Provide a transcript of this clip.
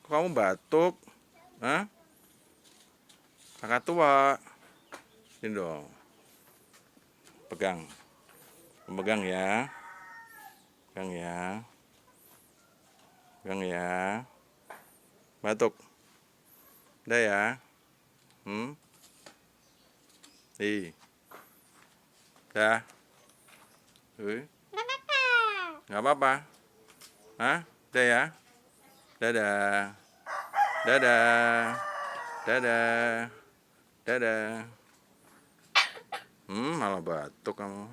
Kok kamu batuk? Hah? Kakak tua. Ini dong. Pegang. Pegang ya. Pegang ya. Pegang ya. Batuk. Udah ya. Ih. Dah. Nggak apa-apa. Hah? Udah ya. Dadah. Dadah. Dadah. Dadah. Malah batuk kamu.